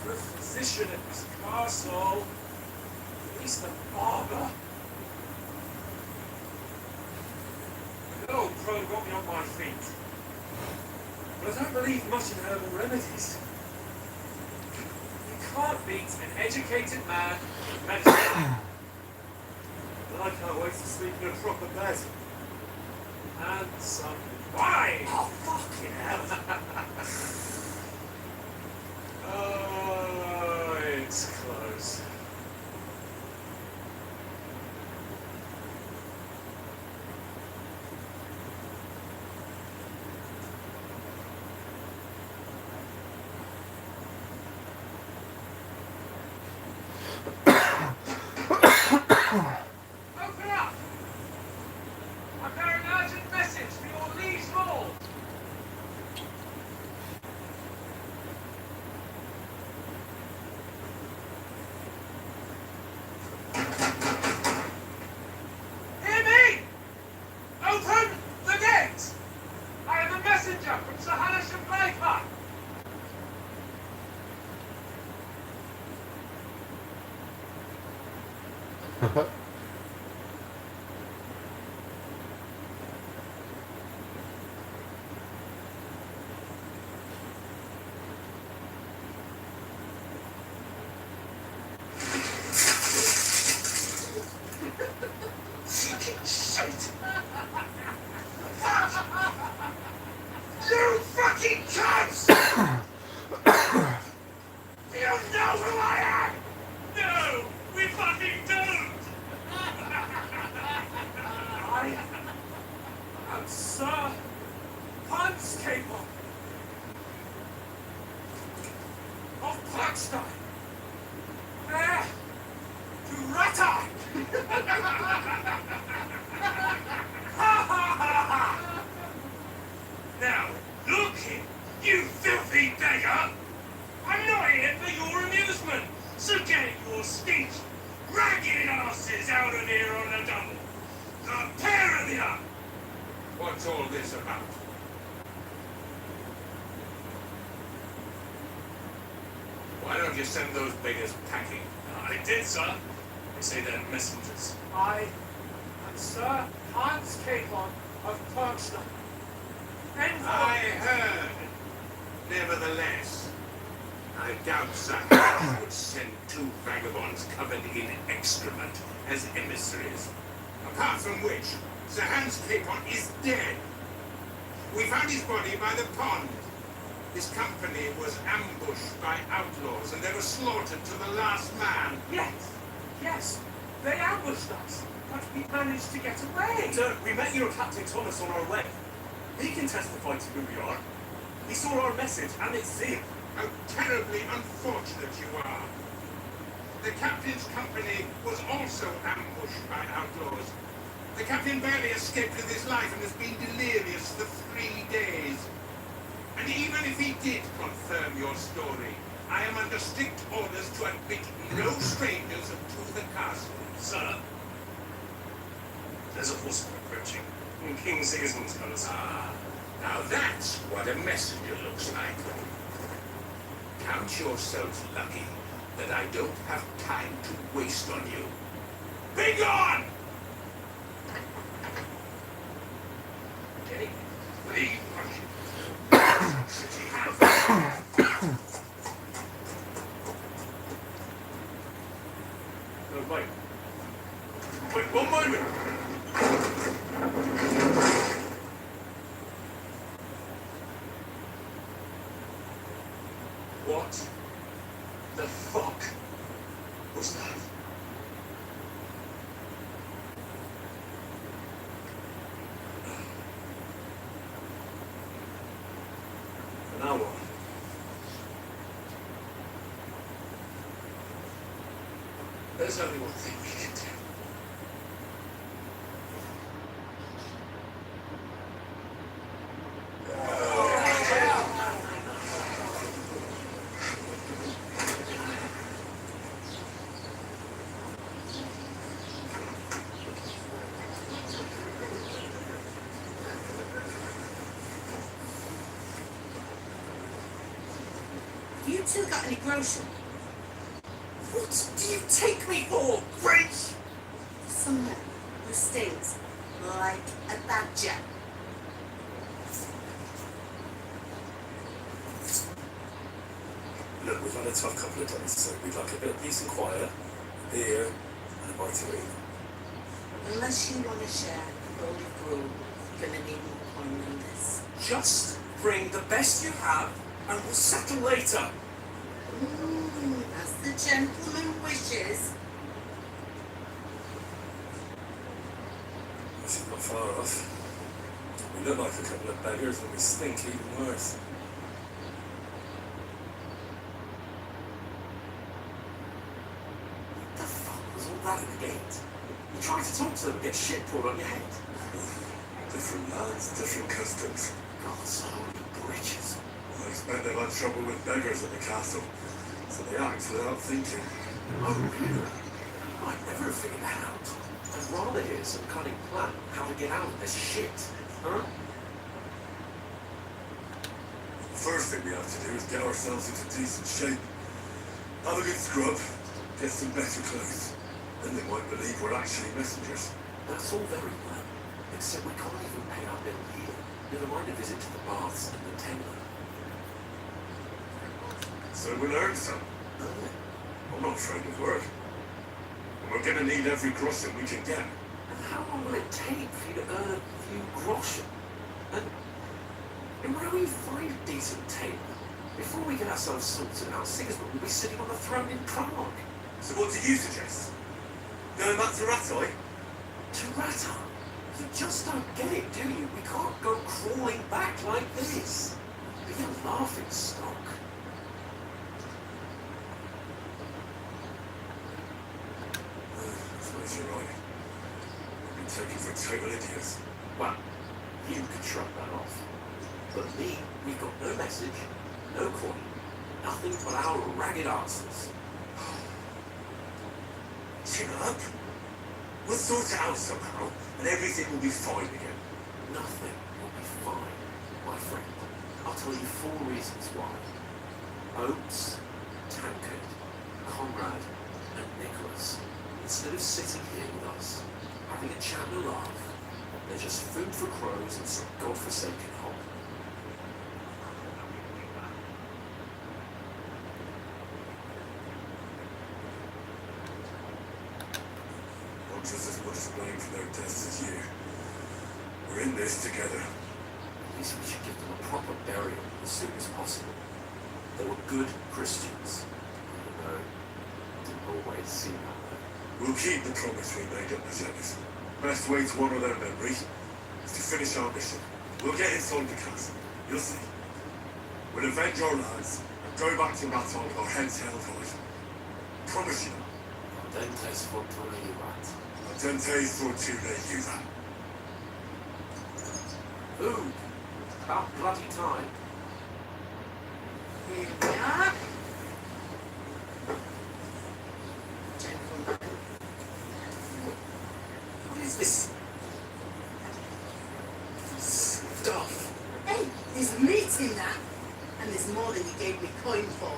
The physician at this castle. He's the barber. The good old crow got me on my feet. But I don't believe much in herbal remedies. You can't beat an educated man with medicine. But I can't wait to sleep in a proper bed. And some wine! Oh, fucking hell! Oh, it's close. Open up! I've got an urgent message for your liege lord. Hear me! Open the gate! I am a messenger from Sir Hannah Baker. Shit! You fucking cunts! Do you know who I am? No, we fucking don't! I am Sir Hans Capon of Parkstein. There to Rata! Now, look here, you filthy beggar! I'm not here for your amusement, so get your stinky, ragged asses out of here on the double. The pair of you! What's all this about? Why don't you send those beggars packing? I did, sir. They say they're messengers. I am Sir Hans Capon of Parkstein. I heard. Nevertheless, I doubt Sir Hans would send two vagabonds covered in excrement as emissaries. Apart from which, Sir Hans Capon is dead. We found his body by the pond. His company was ambushed by outlaws, and they were slaughtered to the last man. Yes, they ambushed us, but we managed to get away. Sir, we met your Captain Thomas on our way. He can testify to who we are. He saw our message, and it's sealed. How terribly unfortunate you are. The captain's company was also ambushed by outlaws. The captain barely escaped with his life and has been delirious for 3 days. And even if he did confirm your story, I am under strict orders to admit no strangers to the castle. Sir, there's a horseman approaching. In King Sigismund's palace. Ah, now that's what a messenger looks like. Count yourself lucky that I don't have time to waste on you. Be gone! Okay, leave. No, wait. Wait, one moment! What the fuck was that? From now on, there's only one thing we can do. You two got any groceries? What do you take me for, Grace? Someone who stings like a badger. Look, we've had a tough couple of days, so we'd like a bit of peace and quiet, a beer, and a bite to eat. Unless you want to share the Holy Grail, you're gonna need more coin than this. Just bring the best you have, and we'll settle later. As the gentleman wishes. This is not far off. We look like a couple of beggars, and we stink even worse. What the fuck was all that at the gate? You try to talk to them and get shit poured on your head. Different lands, different customs. God's holy britches. I expect they've had trouble with beggars at the castle, so they act without thinking. Oh, really? I'd never have figured that out. I'd rather hear some cunning plan how to get out of this shit. Huh? First thing we have to do is get ourselves into decent shape. Have a good scrub, get some better clothes. Then they might believe we're actually messengers. That's all very well, except we can't even pay our bill here. Never mind a visit to the baths and the tailor. So we'll earn some. I'm not afraid of work. And we're gonna need every groschen we can get. And how long will it take for you to earn a few groschen? And where do we find a decent tailor? Before we get ourselves sorted out, Sigismund will be sitting on the throne in Prague. So what do you suggest? Going back to Rattay? To Rattay? You just don't get it, do you? We can't go crawling back like this. Be a laughing stock. I suppose you're right. We've been taken for total idiots. Well, you could shrug that off. But me, we've got no message, no coin, nothing but our ragged asses. Chin up. We'll sort it out somehow, and everything will be fine again. Nothing will be fine, my friend. I'll tell you 4 reasons why. Oates, Tankard, Conrad, and Nicholas, instead of sitting here with us, having a chat and a laugh, they're just food for crows and some godforsaken hole. Just as much to blame for their deaths as you. We're in this together. At least we should give them a proper burial as soon as possible. They were good Christians. Even though it didn't always seem that way. We'll keep the promise we made up as Ennis. Best way to honour their memory is to finish our mission. We'll get inside the castle. You'll see. We'll avenge our lads and go back to Rattay with our heads held high. Promise you. Dentes fortuna juvat. Dentes fortuna juvat. Food. About bloody time. Here we are. Gentlemen. What is this stuff? Hey, there's meat in that. And there's more than you gave me coin for.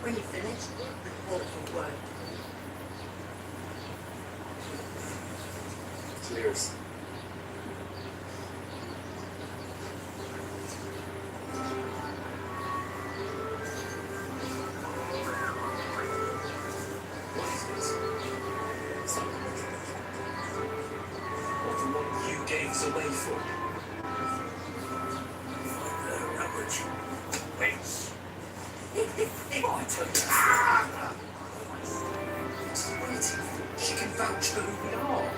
When you finish, report for work. Cheers. What is this? Something mechanic. What the one you gave us away for? Rubbish. Wait. I tell you. What's he waiting for? She can vouch for who we are.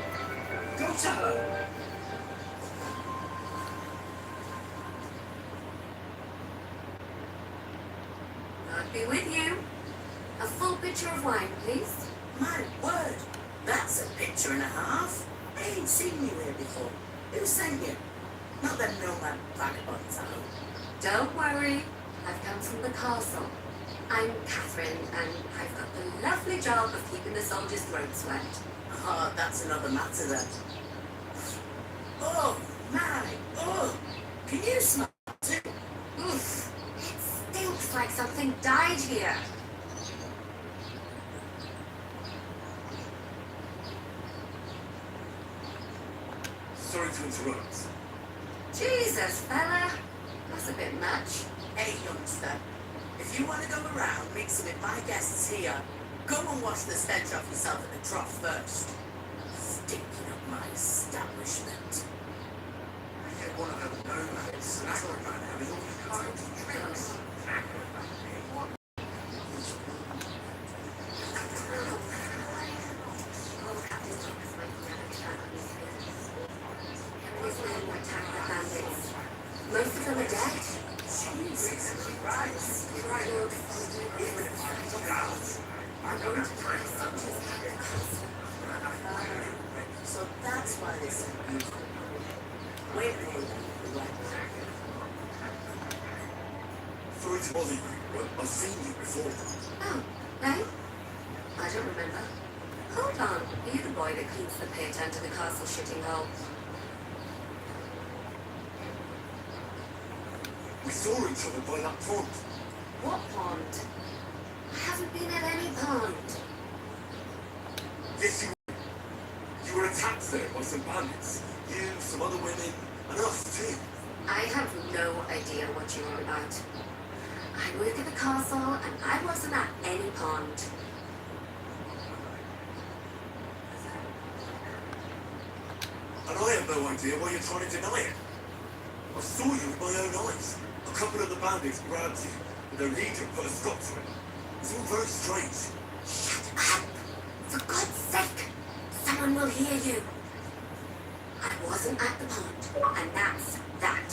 Go to her. I'll be with you. A full pitcher of wine, please. My word, that's a picture and a half. I ain't seen you here before. Who sent you? Not them nomad vagabonds, I hope. Don't worry. I've come from the castle. I'm Catherine, and I've got the lovely job of keeping the soldiers' throats wet. Oh, that's another matter then. Oh, my, oh, can you smell it? Oof! It stinks like something died here. sorry to interrupt. Jesus, fella. That's a bit much. Hey, youngster, if you want to go around mixing with my guests here, go and wash the stench off yourself at the trough first. Stinking up my establishment. I get one of them nomads, and I don't know having all the kinds of tricks. Most of them are dead. Jesus Christ. So that's why they sent you. Wait a minute. Sorry to bother you, but I've seen you before. Oh, hey? I don't remember. Hold on. Are you the boy that cleans the pit under the castle shitting hole? We saw each other by that pond. What pond? I haven't been at any pond. Yes, you were. You were attacked there by some bandits. You, some other women, and us too. I have no idea what you're on about. I work at the castle and I wasn't at any pond. And I have no idea why you're trying to deny it. I saw you with my own eyes. A couple of the bandits grabbed you, and their leader put a stop to it. It's all very strange. Shut up! For God's sake! Someone will hear you. I wasn't at the pond, and that's that.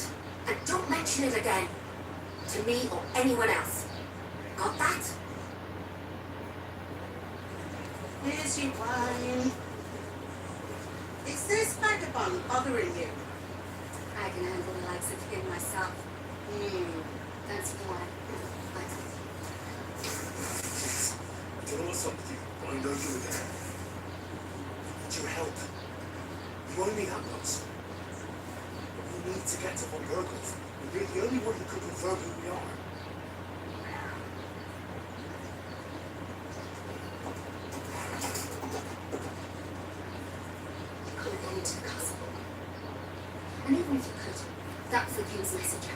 And don't mention it again. To me or anyone else. Got that? Here's your wine. Is this vagabond bothering you? I can handle the likes of him myself. Fancy wine. I don't know what's up with you, but I know you were there. I need your help. You only have us. But we need to get to Von Berghoff, and you're the only one who could confirm who we are. You couldn't get into the castle. And even if you could, that's the king's messenger.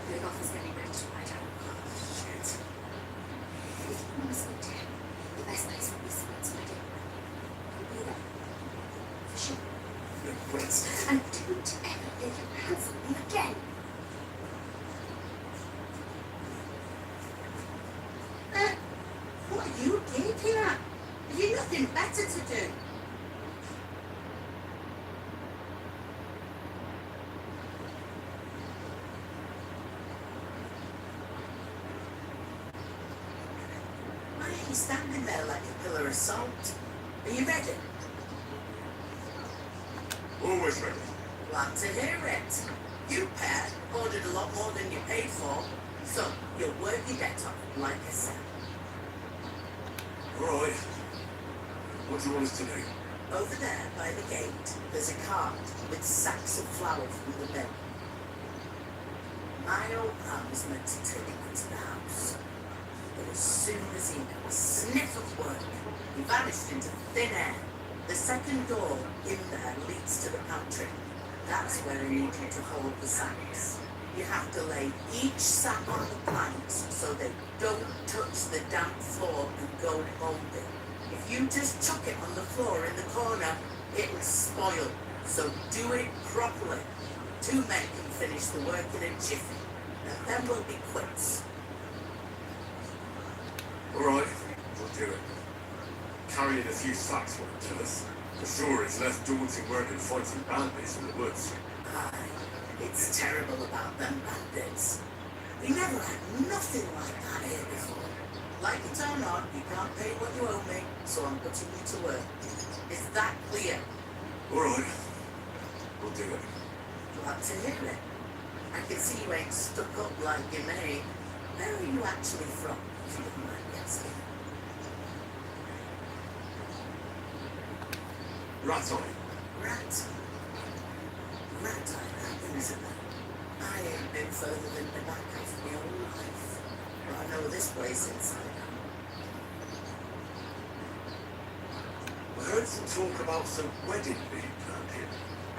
Berghoff is getting ready to ride out. Shit. If you want to speak to him, the best place would be Sweet's wedding. He'll be there. For sure. No, but it's... And don't ever lay your hands on me again. What are you gaping at? Have you nothing better to do? Why are you standing there like a pillar of salt? Are you ready? Always ready. Glad to hear it. You pair ordered a lot more than you paid for, so you'll work your debt off, like I said. All right. What do you want us to do? Over there by the gate, there's a cart with sacks of flour from the bin. My old man was meant to take it to the house, but as soon as he got a sniff of work, he vanished into thin air. The second door in there leads to the pantry. That's where I need you to hold the sacks. You have to lay each sack on the planks so they don't touch the damp floor and go mouldy. If you just chuck it on the floor in the corner, it'll spoil. So do it properly. 2 men can finish the work in a jiffy. And then we'll be quits. All right. We'll do it. Carrying a few sacks won't kill us. For sure, it's less daunting work than fighting bandits in the woods. Aye, it's terrible about them bandits. We never had nothing like that here before. Like it or not, you can't pay what you owe me, so I'm putting you to work. Is that clear? All right. We'll do it. Glad to hear it. I can see you ain't stuck up like you may. Where are you actually from, if you don't mind me asking? Rat-eye. Rat. Rat-eye, that rings a bell. I ain't been further than the back of my own life. But I know this place inside out. I heard some talk about some wedding being planned here.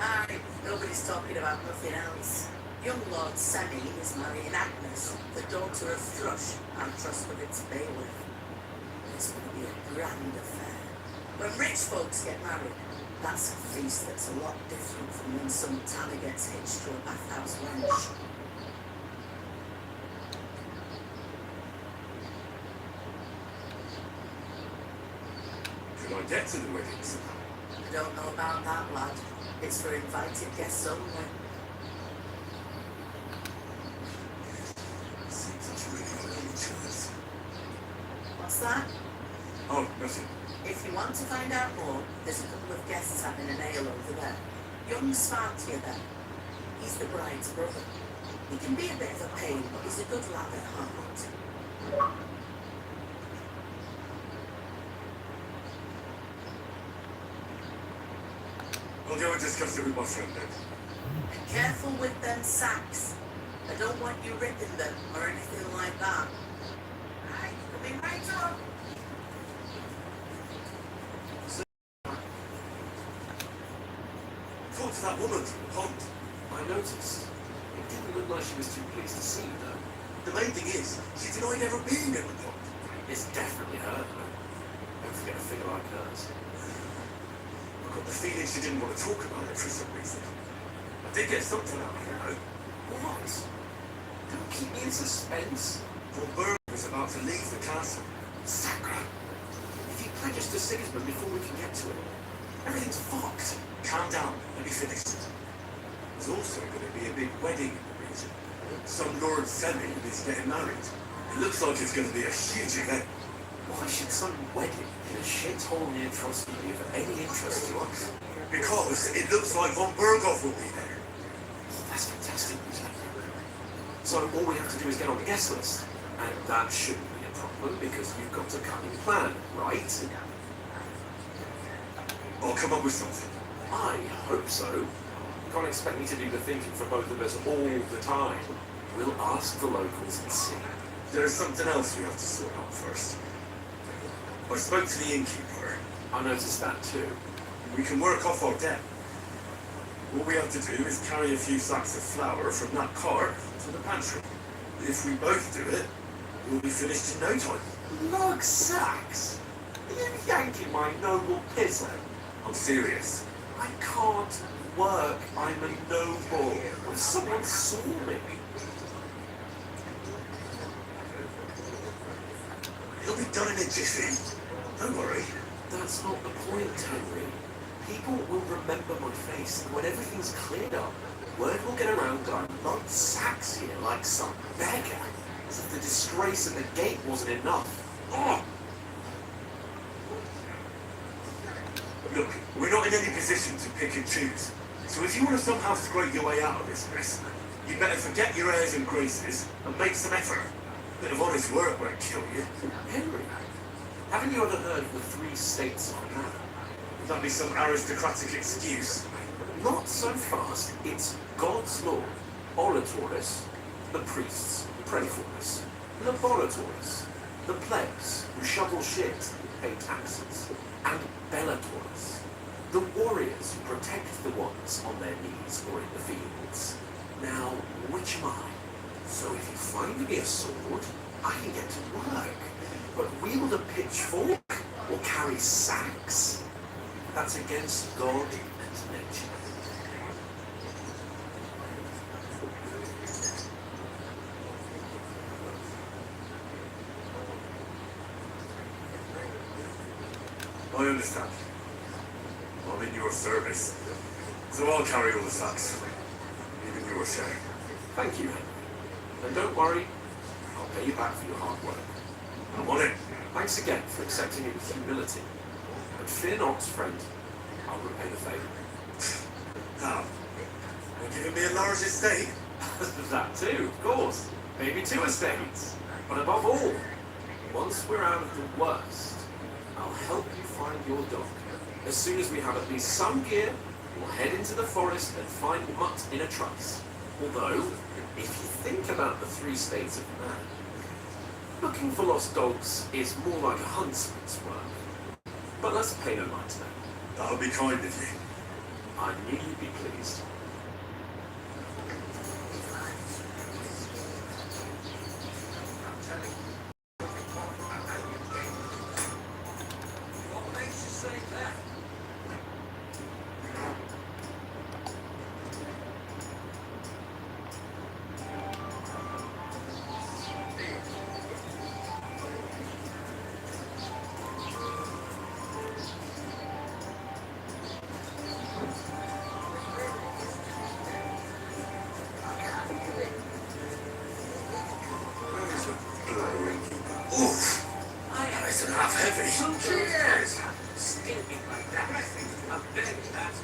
Aye, nobody's talking about nothing else. Young Lord Semi is marrying Agnes, the daughter of Thrush, and Trustwit's bailiff. It's going to be a grand affair. When rich folks get married, that's a feast that's a lot different from when some tanner gets hitched to a bathhouse wench. Could I get to the wedding somehow? I don't know about that, lad. It's for invited guests only. Seems like you really got a little chance. What's that? Oh, nothing. If you want to find out more, there's a couple of guests having an ale over there. Young Smartier there. He's the bride's brother. He can be a bit of a pain, but he's a good lad at heart. I'll go and discuss it with my friend then. Be careful with them sacks. I don't want you ripping them or anything like that. Right, coming right up. Talk to that woman from the pond. I noticed. It didn't look like she was too pleased to see you, though. The main thing is, she denied ever being in the pond. It's definitely her, though. Don't forget a figure like hers. I got the feeling she didn't want to talk about it for some reason. I did get something out of her, though. What? Don't keep me in suspense. Von Berg was about to leave the castle. Sacre! If he pledges to Sigismund before we can get to it, everything's fucked. Calm down, let me finish. There's also going to be a big wedding in the region. Some Lord Semi is getting married. It looks like it's going to be a huge event. Why should some wedding in a shithole near Trotsky be of any interest to us? Because it looks like Von Berghoff will be there. That's fantastic news. So all we have to do is get on the guest list. And that shouldn't be a problem because you've got a cunning plan, right? I'll come up with something. I hope so. You can't expect me to do the thinking for both of us all the time. We'll ask the locals and see. There's something else we have to sort out first. I spoke to the innkeeper. I noticed that too. We can work off our debt. All we have to do is carry a few sacks of flour from that cart to the pantry. If we both do it, we'll be finished in no time. Lug sacks? Are you yanking my noble pizzle? I'm serious. I can't work. I'm a noble. If someone saw me. It'll be done in a jiffy. Don't worry. That's not the point, Henry. People will remember my face, and when everything's cleared up, word will get around that I'm not sacks here like some beggar. As if the disgrace at the gate wasn't enough. Oh! Look, we're not in any position to pick and choose. So if you want to somehow scrape your way out of this mess, you better forget your airs and graces and make some effort. A bit of honest work won't kill you. Henry, haven't you ever heard of the 3 states of man? Would that be some aristocratic excuse? Not so fast. It's God's law. Oratores, the priests who pray for us. Laboratores, the plebs who shovel shit and pay taxes. And bellatores, the warriors who protect the ones on their knees or in the fields. Now, which am I? So if you find me a sword, I can get to work. But wield a pitchfork or carry sacks? That's against God and nature. I understand. I'm in your service. So I'll carry all the sacks. Even your share. Thank you, Henry. And don't worry, I'll pay you back for your hard work. I'm on it. Thanks again for accepting it with humility. But fear not, friend. I'll repay the favour. Now, you're giving me a large estate? That too, of course. Maybe 2 estates. But above all, once we're out of the worst, I'll help you find your dog. As soon as we have at least some gear, we'll head into the forest and find Mutt in a trice. Although, if you think about the 3 states of man, looking for lost dogs is more like a huntsman's work. But let's pay no mind to that. That'll be kind of you. I knew you'd be pleased. What makes you say that? Oof! That's enough heavy. Cheers! Stinking like that. I beg that.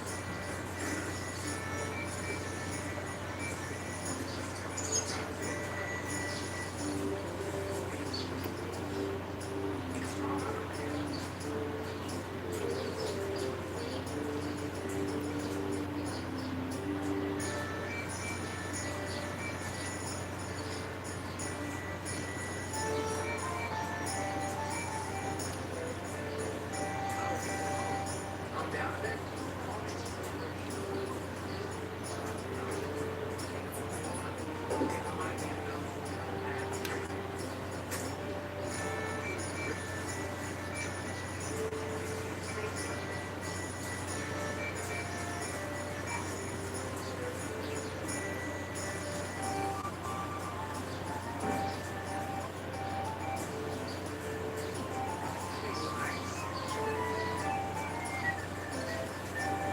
I'm down with it.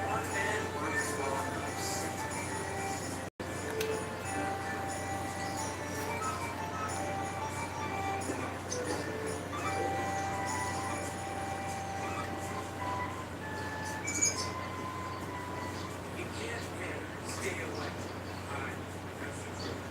One man, one swallow. You can't win. Stay away. Alright. That's the truth.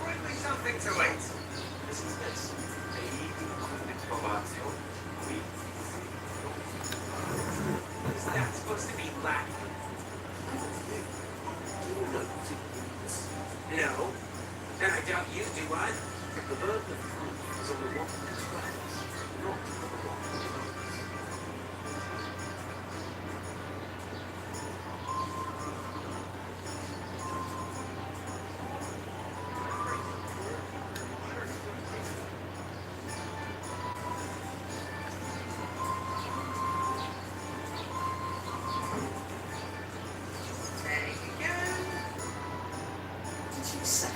Bring me something to eat. This is this. Maybe convict Bobato. Is that supposed to be Latin? You know what it means. No. And I doubt you do, what? The burden of proof is on the one who swears, not on the one who denies. There you go. What did you say?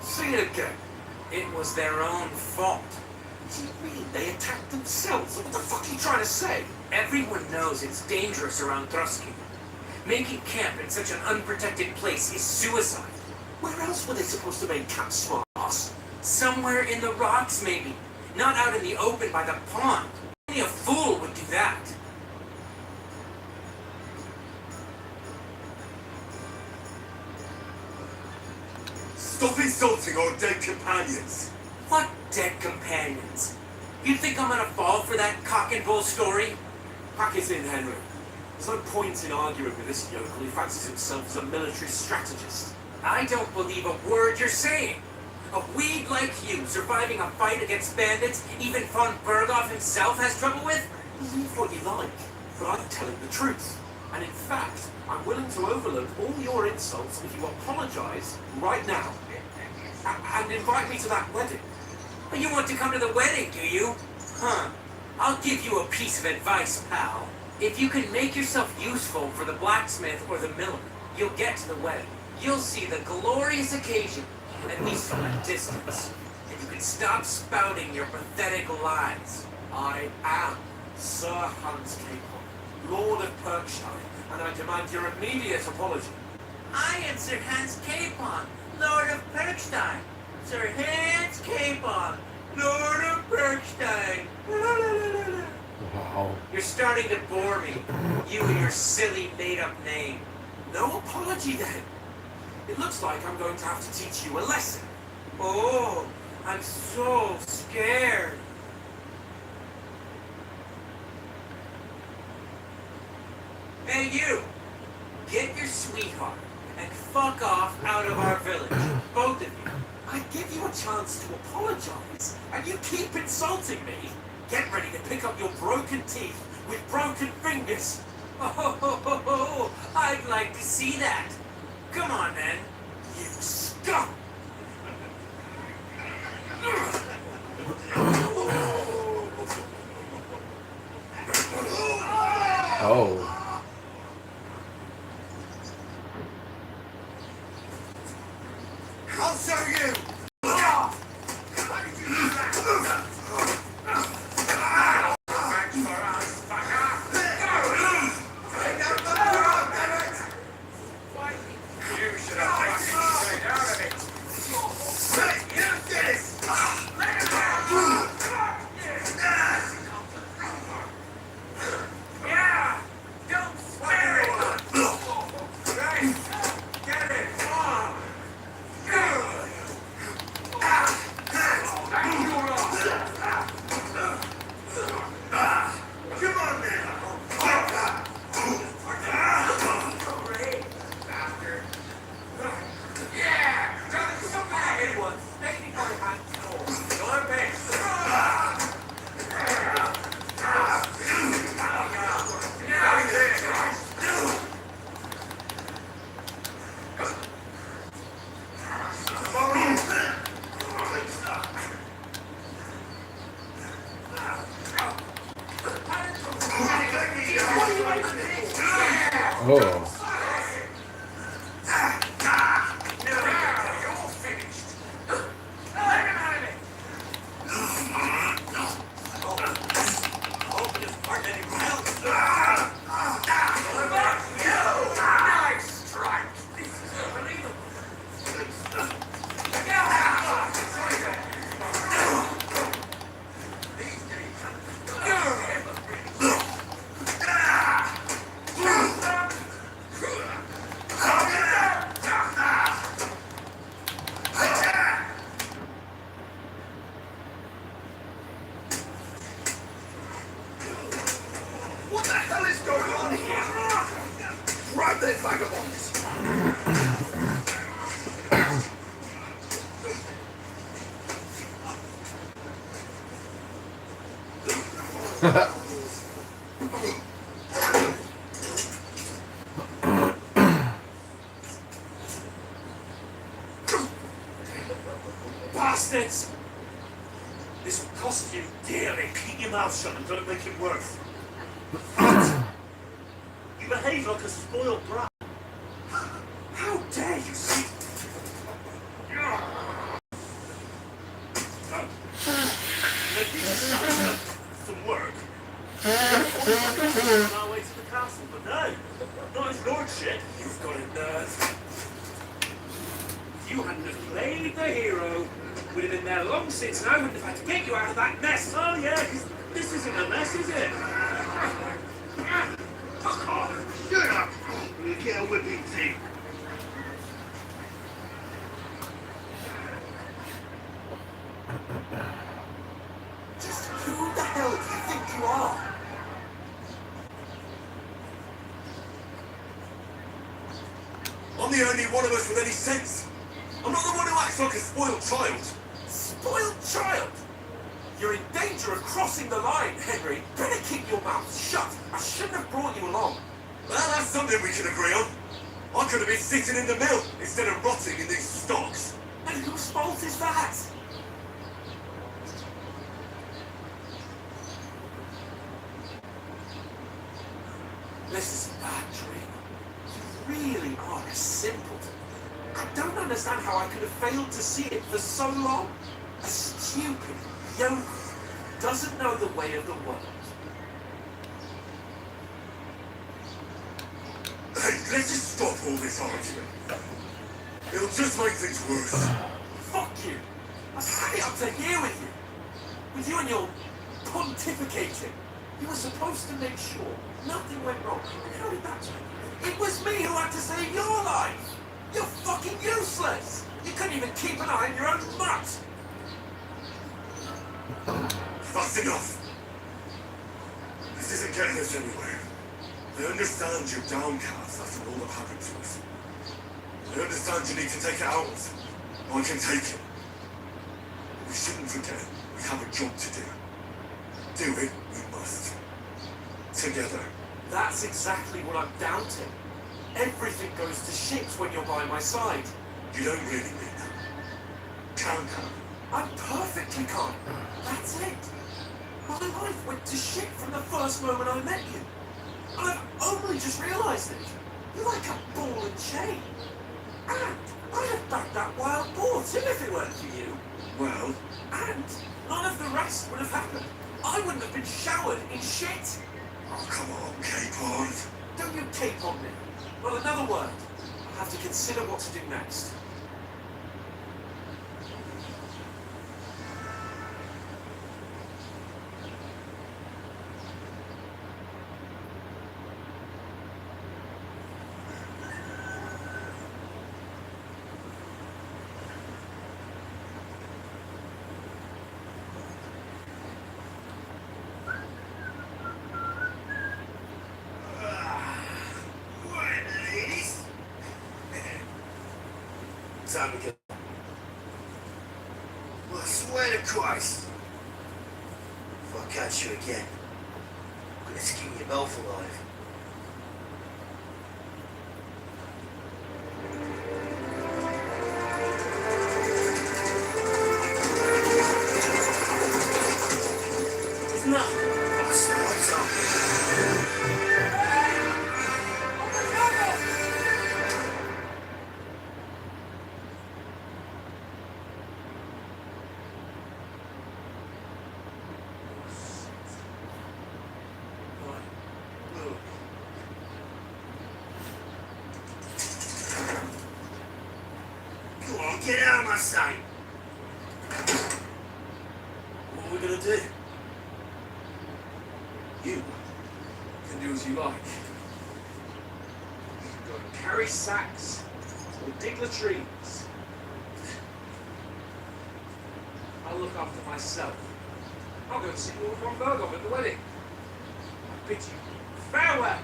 Say it again. It was their own fault. What do you mean? They attacked themselves? What the fuck are you trying to say? Everyone knows it's dangerous around Trotsky. Making camp in such an unprotected place is suicide. Where else were they supposed to make camp, smartass? Somewhere in the rocks, maybe. Not out in the open by the pond. Only a fool would do that. Stop insulting our dead companions. What dead companions? You think I'm gonna fall for that cock and bull story? Pack it in, Henry. There's no point in arguing with this yokel who fancies himself as a military strategist. I don't believe a word you're saying. A weed like you surviving a fight against bandits even von Berghoff himself has trouble with? Believe what you like, but I'm telling the truth. And in fact, I'm willing to overlook all your insults if you apologize right now. And invite me to that wedding. But you want to come to the wedding, do you? Huh. I'll give you a piece of advice, pal. If you can make yourself useful for the blacksmith or the miller, you'll get to the wedding. You'll see the glorious occasion, at least from a distance. And you can stop spouting your pathetic lies. I am Sir Hans Capon, Lord of Perkshire, and I demand your immediate apology. I am Sir Hans Capon, Lord of Perkstein. Sir Hans Capon, Lord of Perkstein. Wow. You're starting to bore me. You and your silly made-up name. No apology then. It looks like I'm going to have to teach you a lesson. Oh, I'm so scared. Hey, you! Get your sweetheart and fuck off out of our village. Both of you. I give you a chance to apologize, and you keep insulting me. Get ready to pick up your broken teeth with broken fingers. Oh, I'd like to see that. Come on, then. You scum! Oh. I'll show you! Oh. What the hell is going on here? Grab those vagabonds! Bastards! This will cost you dearly. Keep your mouth shut and don't make it worse. You behave like a spoiled brat. How dare you see? Some work. On our way to the castle, but no, not his lordship. You've got a nerve. If you hadn't have played the hero, we'd have been there long since, and I wouldn't have had to get you out of that mess. Oh yeah, 'cause this isn't a mess, is it? Fuck off. Get up! You get a whipping team. Just who the hell do you think you are? I'm the only one of us with any sense. I'm not the one who acts like a spoiled child. Spoiled child? You're in danger of crossing the line, Henry. Better keep your mouth shut. I shouldn't have brought you along. Well, that's something we can agree on. I could have been sitting in the mill instead of rotting in these stocks. And whose fault is that? This is a bad dream. You really are a simpleton. I don't understand how I could have failed to see it for so long. A stupid yokel doesn't know the way of the world. Hey, let's just stop all this argument. It'll just make things worse. Fuck you! I've had it up to here with you. With you and your pontificating. You were supposed to make sure nothing went wrong. And how did that turn? It was me who had to save your life! You're fucking useless! You couldn't even keep an eye on your own mutt! That's enough. This isn't getting us anywhere. I understand you're downcast after all that happened to us. I understand you need to take it out. I can take it. We shouldn't forget we have a job to do. Do it, we must. Together. That's exactly what I'm doubting. Everything goes to shit when you're by my side. You don't really mean that. Calm. I'm perfectly calm. That's it. My life went to shit from the first moment I met you. And I've only just realised it. You're like a ball and chain. And I'd have bagged that wild boar too if it weren't for you. Well, And none of the rest would have happened. I wouldn't have been showered in shit. oh come on, Capon. Don't you cape on me. Not another word. I have to consider what to do next. Time to get. Well, I swear to Christ. If I catch you again, I'm gonna skin you both alive. No. What's up? Come on, get out of my sight. What are we gonna do? You can do as you like. You can go and carry sacks or dig latrines. I'll look after myself. I'll go and see Lord von Berghoff at the wedding. I bid you farewell.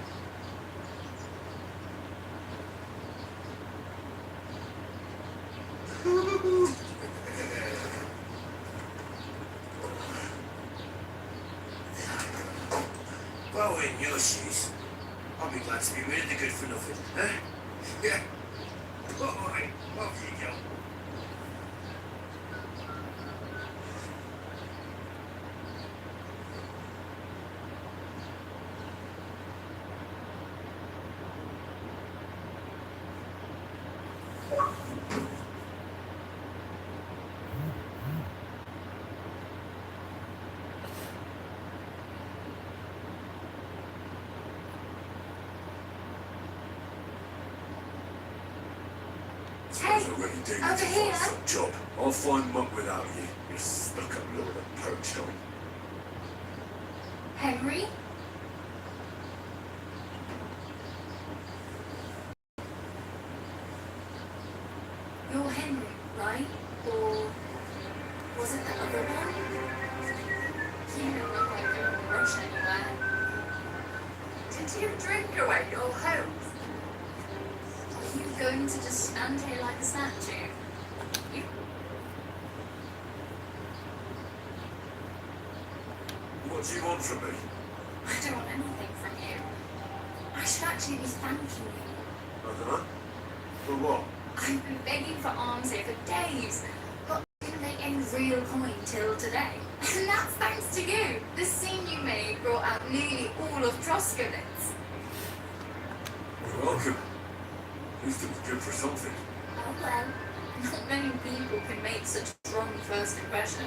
If I were in your shoes, I'd be glad to be rid of the good for nothing, huh? Yeah. Alright, off you go. Hey, Suppose I really do need over to here. find some job. I'll find muck without you. You're stuck up little and perched on. Henry? You're Henry, right? Or was it the other one? You don't look like you're in a rush anywhere. Did you drink away your hopes? Are you going to just stand here like a statue? You What do you want from me? I don't want anything from you. I should actually be thanking you. I don't know. For what? I've been begging for alms here for days, but I didn't make any real coin till today. And that's thanks to you. The scene you made brought out nearly all of Troskowitz. You're welcome. At least it was good for something. Oh well, not many people can make such a strong first impression.